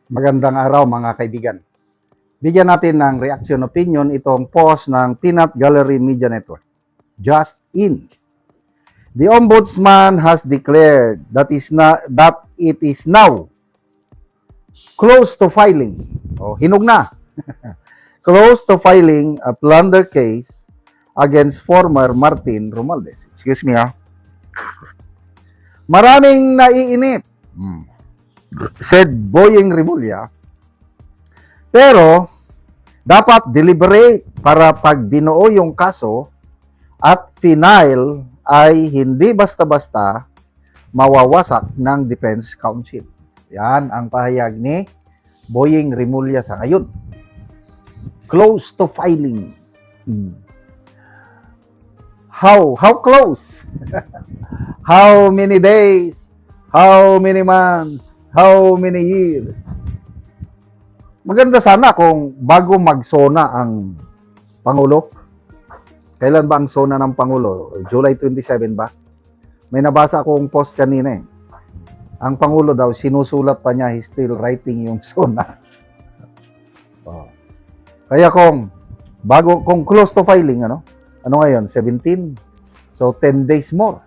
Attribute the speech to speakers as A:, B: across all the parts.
A: Magandang araw mga kaibigan. Bigyan natin ng reaction opinion itong post ng Peanut Gallery Media Network. Just in. The Ombudsman has declared that it is now close to filing. Hinog na. Close to filing a plunder case against former Martin Romualdez. Excuse me ha. Maraming naiinip. Said Boyeng Rimulya. Pero, dapat deliberate para pag binuo yung kaso at final ay hindi basta-basta mawawasak ng Defense Council. Yan ang pahayag ni Boyeng Rimulya sa ngayon. Close to filing. How close? How many days? How many months? How many years? Maganda sana kung bago magsona ang Pangulo. Kailan ba ang sona ng Pangulo? July 27 ba? May nabasa akong post kanina eh. Ang Pangulo daw, sinusulat pa niya, he's still writing yung sona. Kaya kung close to filing, ano ngayon? 17. So 10 days more.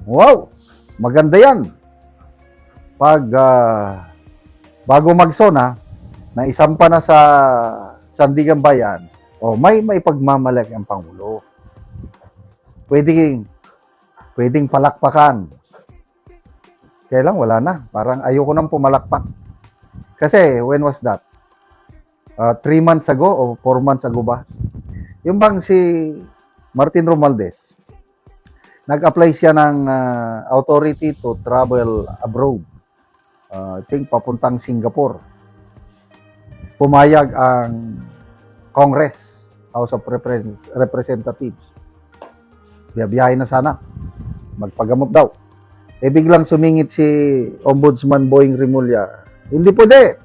A: Wow! Maganda yan. Pag bago magsona, na isampa na sa Sandigan Bayan, may pagmamalaki ang Pangulo. Pwedeng palakpakan. Kaya lang wala na. Parang ayoko nang pumalakpak. Kasi when was that? 3 months ago o 4 months ago ba? Yung bang si Martin Romualdez, nag-apply siya ng authority to travel abroad. I think papuntang Singapore. Pumayag ang Congress, House of Representatives. Biyabiyahin na sana. Magpagamot daw. Biglang sumingit si Ombudsman Boyeng Rimulya. Hindi pwede.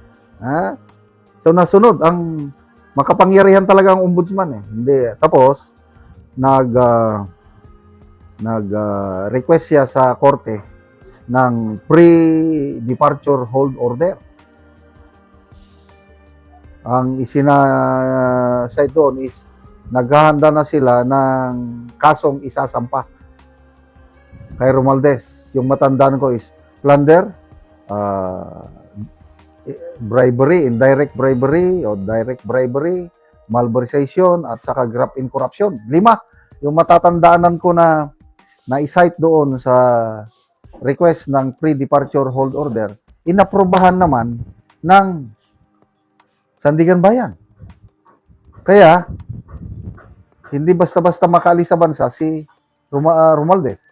A: So nasunod ang makapangyarihan talaga ang ombudsman eh. Hindi. Tapos nag-request siya sa korte ng pre-departure hold order. Ang isinasay doon is naghahanda na sila ng kasong isasampa kay Romualdez. Yung matandaan ko is plunder, bribery, indirect bribery o direct bribery, malversation at saka graft in corruption. 5 yung matatandaanan ko na na-cite doon sa request ng pre-departure hold order, inaprobahan naman ng Sandigan Bayan. Kaya, hindi basta-basta makaalis sa bansa si Romualdez.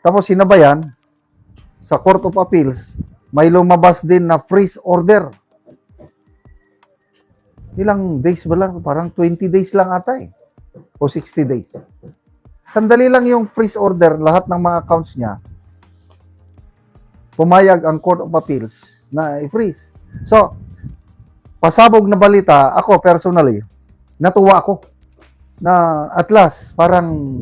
A: Tapos sinabayan, sa Court of Appeals, may lumabas din na freeze order. Ilang days ba lang? Parang 20 days lang ata eh. O 60 days. Sandali lang yung freeze order, lahat ng mga accounts niya. Pumayag ang Court of Appeals na i-freeze. So, pasabog na balita, ako personally, natuwa ako na at last, parang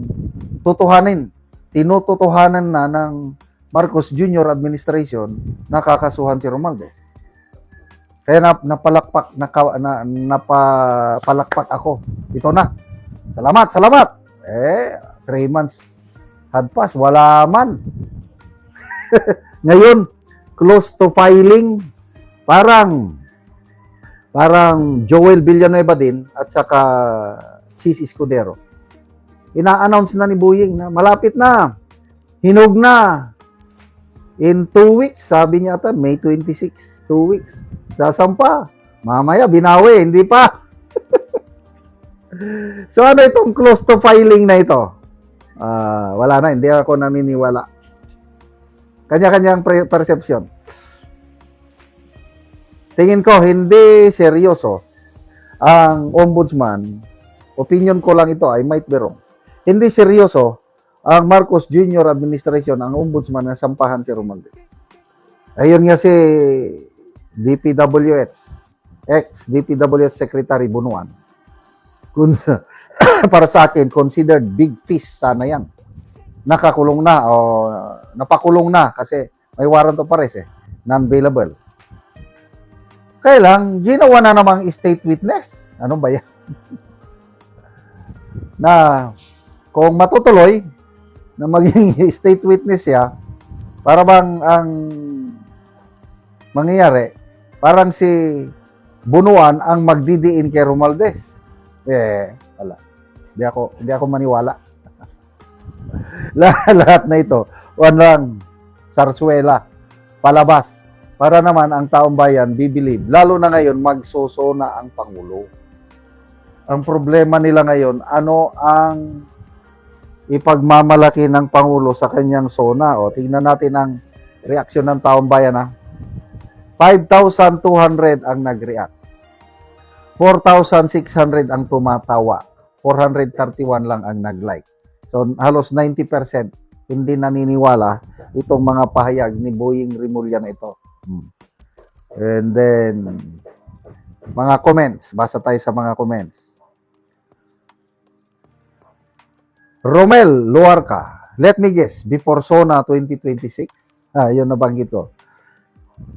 A: tinututuhanan na ng Marcos Jr. administration na kakasuhan si Romualdez. Kaya napapalakpak ako. Ito na. Salamat! 3 months had passed. Wala man. Ngayon, close to filing, parang Joel Villanueva din at saka Chis Escudero. Ina-announce na ni Boyeng na malapit na. Hinog na. In 2 weeks, sabi niya ata, May 26, 2 weeks. Sasampa. Mamaya, binawi, hindi pa. So ano itong close to filing na ito? Wala na, hindi ako naniniwala. Kanya-kanyang perception. Tingin ko, hindi seryoso ang ombudsman. Opinion ko lang ito, I might be wrong. Hindi seryoso ang Marcos Jr. administration, ang ombudsman na sampahan si Romualdez. Ayun nga si ex-DPWH Secretary Bunuan. Para sa akin, considered big fish sana yan. Nakakulong na o napakulong na kasi may warrant of arrest non-bailable. Kaya lang, ginawa na namang state witness. Ano ba yan? Na kung matutuloy na maging state witness siya, para bang ang mangyayari, parang si Bunuan ang magdidiin kay Romualdez. Wala. Hindi ako maniwala. Lahat na ito, walang sarsuela, palabas, para naman ang taong bayan bibilib. Lalo na ngayon, magsusuna ang Pangulo. Ang problema nila ngayon, ano ang ipagmamalaki ng Pangulo sa kanyang sona? O, tingnan natin ang reaksyon ng taong bayan. 5,200 ang nag-react. 4,600 ang tumatawa. 431 lang ang nag-like. So, halos 90% hindi naniniwala itong mga pahayag ni Boying Rimulya na ito. And then, mga comments. Basa tayo sa mga comments. Romel Luarca, let me guess, before SONA 2026? Yun nabanggit ko.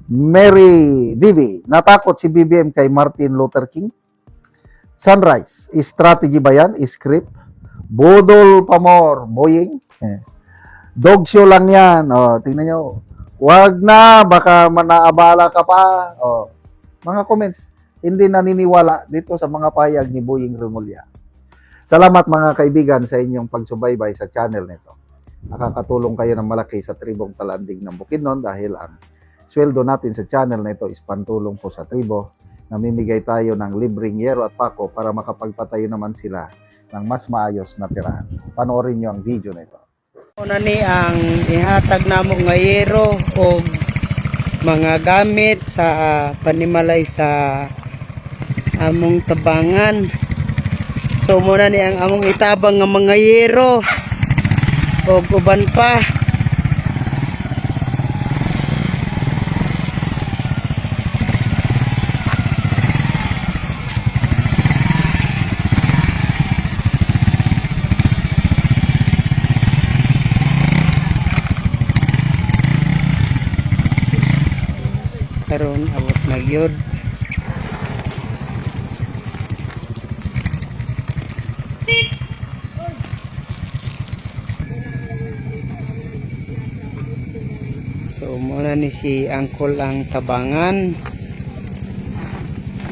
A: Mary Divi, natakot si BBM kay Martin Luther King? Sunrise, strategy ba yan? Script? Budol Pamor, Boying? Dog show lang yan. Tingnan nyo. Wag na, baka manaabala ka pa. Mga comments, hindi naniniwala dito sa mga payag ni Boying Rimulya. Salamat mga kaibigan sa inyong pagsubaybay sa channel nito. Nakakatulong kayo ng malaki sa tribong Talandig ng Bukidnon dahil ang sweldo natin sa channel na ito is pantulong po sa tribo. Namimigay tayo ng libreng yero at pako para makapagpatayo naman sila ng mas maayos na tirahan. Panoorin nyo ang video na ito.
B: Una ni ang ihatag namo nga yero o mga gamit sa panimalay sa among tabangan. So muna ni ang among itabang nga mga yero o uban pa. Karon abot na gyud. So muna ni si Angkol ang tabangan. So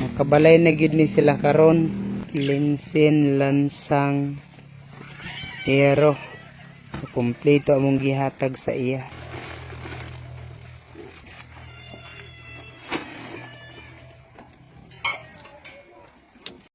B: makabalay na gyud ni sila karon. Linsin, lansang, yero. So kompleto among gihatag sa iya.